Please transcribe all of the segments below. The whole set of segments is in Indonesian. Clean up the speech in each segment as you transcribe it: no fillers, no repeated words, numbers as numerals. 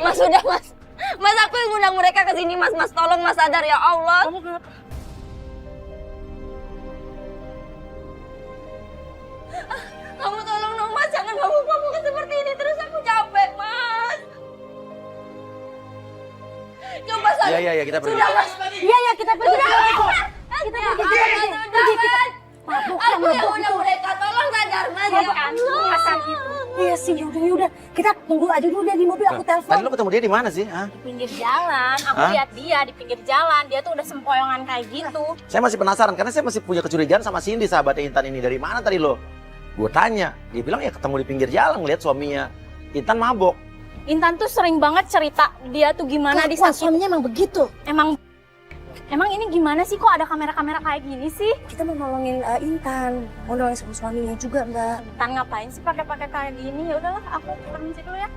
Mas udah mas. Mas aku yang ngundang mereka ke sini mas. Mas tolong mas sadar ya Allah. Kamu kenapa? Kamu tolong dong mas, jangan mabuk-mabuk seperti ini terus, aku capek mas. Coba sadar. Iya, kita pergi. Sudah mas. Iya, kita pergi. Sudah mas. Kita Ya, pergi. sudah mas. Aku yang ngundang mereka, tolong sadar mas ya Allah. Iya sih, yaudah. Kita tunggu aja dulu deh di mobil, aku Tadi telepon. lo ketemu dia di mana sih? Hah? Pinggir jalan, aku Hah? lihat dia di pinggir jalan, dia tuh udah sempoyongan kayak gitu. Saya masih penasaran karena saya masih punya kecurigaan sama Cindy, sahabatnya Intan ini. Dari mana tadi lo? Gue tanya, dia bilang ya ketemu di pinggir jalan ngeliat suaminya Intan mabok. Intan tuh sering banget cerita dia tuh gimana di Wah, saat suaminya emang begitu. Emang ini gimana sih kok ada kamera-kamera kayak gini sih? Kita mau nolongin Intan, mau nolongin sama suaminya juga, Mbak. Intan ngapain sih pakai kayak gini? Ya udahlah, aku permisi dulu ya.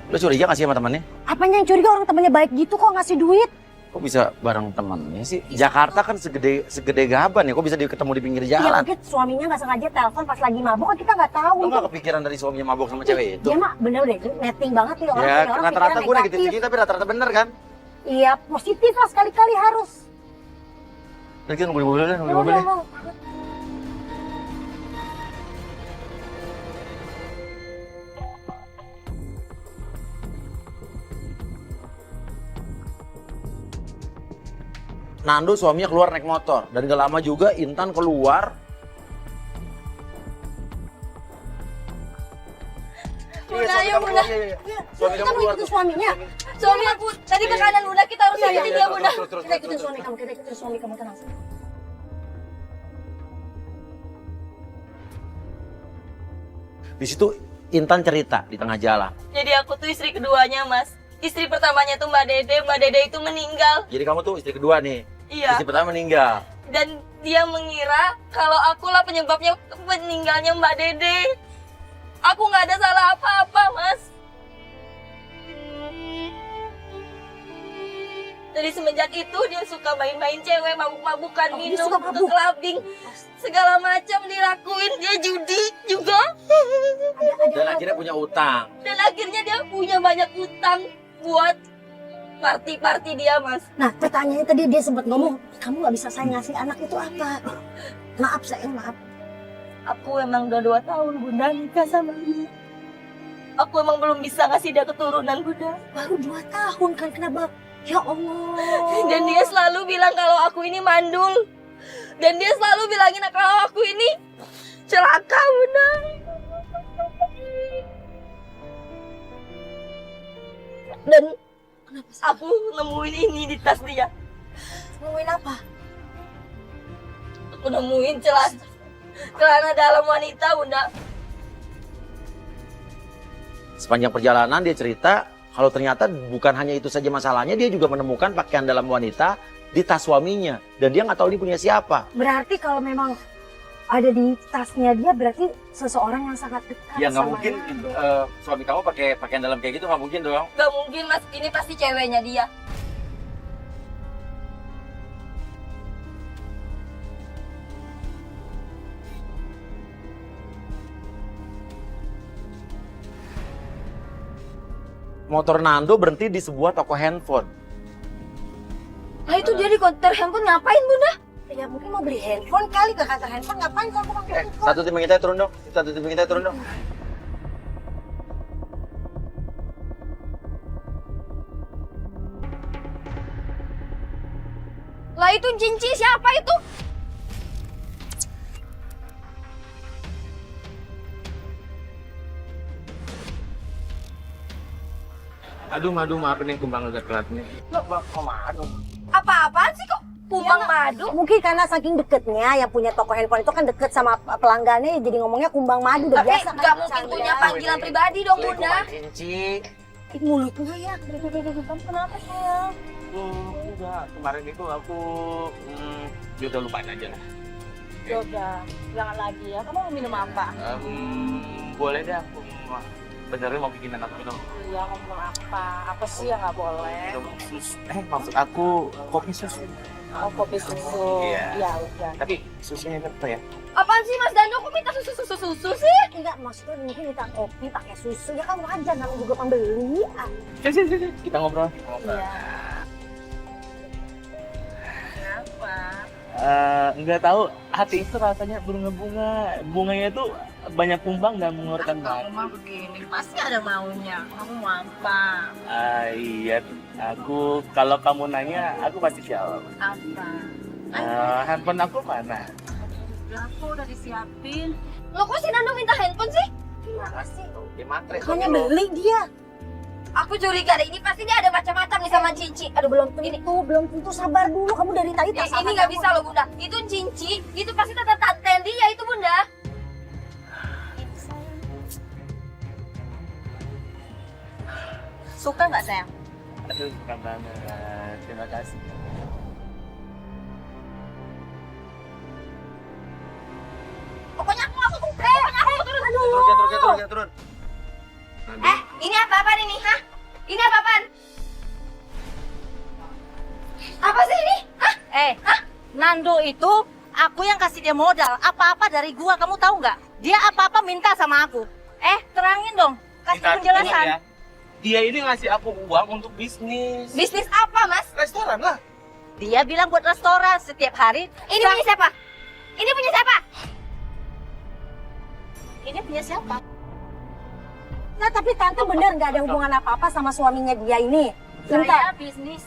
Lo curiga gak sih sama temannya? Apanya yang curiga, orang temannya baik gitu kok ngasih duit? Kok bisa bareng temannya sih? Jakarta kan segede Gaban ya, kok bisa ketemu di pinggir Iya, jalan? mungkin suaminya nggak sengaja telepon pas lagi mabuk, kan kita nggak tahu. Lo gak kepikiran dari suaminya mabok sama cewek itu? Dia mah bener deh, netting banget nih orang. Ya, punya orang rata-rata pikiran gue negatif thinking tapi rata-rata bener kan? Iya, positif lah sekali-kali harus. Udah kita nunggu di mobil deh, nunggu di Ya mobil udah, deh. Bang. Nando suaminya keluar naik motor dan gak lama juga Intan keluar. Bunda, ayo bunda. Suami Kita kamu mau keluar ikutin tuh. suaminya. Suami aku tadi ke kanan bunda, kita harus ikutin dia bunda. Kita ikutin suami kamu, kita ikutin suami kamu, tenang. Di situ Intan cerita di tengah jalan. Jadi aku tuh istri keduanya mas. Istri pertamanya tuh Mbak Dede itu meninggal. Jadi kamu tuh istri kedua nih. Iya. Istri pertama meninggal. Dan dia mengira kalau akulah penyebabnya meninggalnya Mbak Dede. Aku nggak ada salah apa-apa mas. Dari semenjak itu dia suka main-main cewek, mabuk-mabukan, Dia minum, suka mabuk? ke clubbing. Segala macam dilakuin, dia judi juga. Dan akhirnya punya utang. Dan akhirnya dia punya banyak utang buat party-party dia mas. Nah, pertanyaannya tadi dia sempat ngomong, kamu nggak bisa saya ngasih anak itu apa? Maaf sayang, maaf. Aku emang udah 2 tahun bunda nikah sama dia. Aku emang belum bisa ngasih dia keturunan bunda. Baru 2 tahun kan, kenapa? Ya Allah. Dan dia selalu bilang kalau aku ini mandul. Dan dia selalu bilangin kalau aku ini celaka bunda. Dan aku nemuin ini di tas dia. Ngomongin apa? Aku nemuin celana dalam wanita bunda. Sepanjang perjalanan dia cerita kalau ternyata bukan hanya itu saja masalahnya, dia juga menemukan pakaian dalam wanita di tas suaminya. Dan dia nggak tahu ini punya siapa. Berarti kalau memang ada di tasnya dia, berarti seseorang yang sangat dekat Ya nggak sama mungkin dia. suami kamu pakai pakaian dalam kayak gitu, nggak mungkin dong. Gak mungkin mas, ini pasti ceweknya dia. Motor Nando berhenti di sebuah toko handphone. Nah itu jadi konter handphone ngapain bunda? Ya mungkin mau beli handphone kali, ke kantor handphone ngapain kamu pakai handphone? Satu tim kita turun dong. Satu tim kita turun dong. Lah itu Jinci siapa itu? Aduh, maafin yang kumbang agak telat nih. Apa-apaan sih kok? Kumbang madu? Mungkin karena saking deketnya yang punya toko handphone itu kan deket sama pelanggannya, jadi ngomongnya kumbang madu udah Tapi biasa kan. gak mungkin bercanda. punya panggilan pribadi dong bunda. Cinci. Ih, mulutnya ya. Kamu kenapa sayang? Enggak, kemarin itu aku ya udah lupain aja lah. Ya udah, jangan lagi ya. Kamu mau minum apa? Boleh deh aku beneran mau bikin anak minum. Iya, kamu minum apa? Apa sih yang nggak boleh? Minum sus. Maksud aku kopi susu. Oh, kopi susu. Iya. Ya udah. Tapi susunya apa ya? Apaan sih Mas Dando? Kok minta susu sih? Enggak, maksudnya mungkin kita kopi pakai susu. Ya kan wajar, namanya juga pembeli. Ah. Sini. Kita ngobrol. Iya. Nggak tahu, hati itu rasanya bunga-bunga. Bunganya itu banyak kumbang dan mengeluarkan Kamu mah begini, pasti ada maunya. Kamu mau apa? Iya, aku kalau kamu nanya, aku pasti jawab. Apa? Handphone aku mana? Udah, aku udah disiapin. Lo kok si Nando minta handphone sih? Makasih. Di matre. Hanya beli dia. Aku curiga deh, ini pasti dia ada macam-macam nih sama Cici. Aduh, belum tentu, sabar dulu. Kamu dari tadi tak Ini nggak bisa loh Bunda. Itu Cici, itu pasti tante dia itu Bunda. Suka nggak sayang? Aduh, suka banget. Terima kasih. Pokoknya aku nggak mau Turun. Ini apa-apaan ini, hah? Ini apa-apaan? Apa sih ini? Hah? Nando itu aku yang kasih dia modal. Apa-apa dari gua, kamu tahu nggak? Dia apa-apa minta sama aku. Terangin dong, kasih penjelasan. Ya. Dia ini ngasih aku uang untuk bisnis. Bisnis apa, Mas? Restoran lah. Dia bilang buat restoran setiap hari. Ini punya siapa? Ini punya siapa? Ini punya siapa? Nah, tapi tante bener nggak ada hubungan apa-apa sama suaminya dia ini. Saya bisnis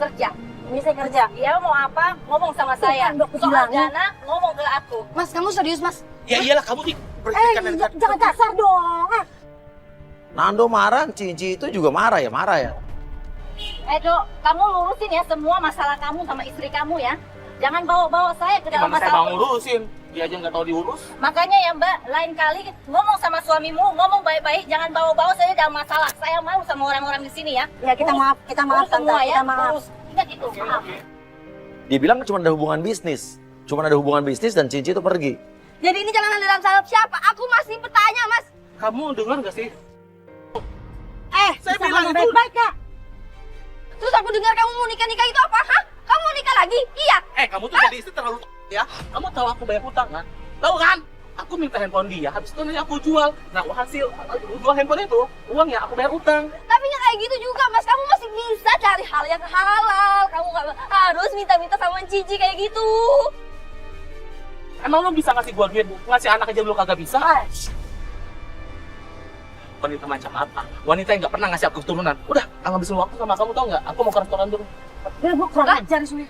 kerja. Ini saya kerja. Dia mau apa? Ngomong sama saya. Kan, Dok, Soal bilangin. dana, ngomong ke aku. Mas, kamu serius, Mas? Ya iyalah, kamu berhentikan dari Jangan kasar dong. Ah. Nando marah, Cici itu juga marah ya. Dok, kamu lurusin ya semua masalah kamu sama istri kamu ya. Jangan bawa-bawa saya ke dalam Gimana saya masalah. mau ngurusin? Dia aja nggak tahu diurus. Makanya ya Mbak, lain kali ngomong sama suamimu, ngomong baik-baik, jangan bawa-bawa saya dalam masalah. Saya malu sama orang-orang di sini ya. Ya kita maaf Urus tante, semua ya. kita maaf. Urus. Ingat itu, maaf. Dia bilang cuma ada hubungan bisnis. Dan Cici itu pergi. Jadi ini jangan dalam salep siapa? Aku masih bertanya, Mas. Kamu dengar nggak sih? Saya Saya bilang itu. baik-baik ya. Terus aku dengar kamu mau nikah itu apa? Hah? Kamu mau nikah lagi? Iya. Kamu tuh jadi istri terlalu ya. Kamu tahu aku banyak utang kan? Tahu kan? Aku minta handphone dia, habis itu nanti aku jual. Nah, hasil jual handphone itu, uangnya aku bayar utang. Tapi nggak kayak gitu juga, Mas. Kamu masih bisa cari hal yang halal. Kamu nggak harus minta-minta sama Cici kayak gitu. Emang lo bisa ngasih gua duit, ngasih anak aja lo kagak bisa? Wanita macam apa? Wanita yang nggak pernah ngasih aku keturunan. Udah, ngabisin waktu sama kamu, tau nggak? Aku mau ke restoran dulu. Ya, gue kurang ajar sih.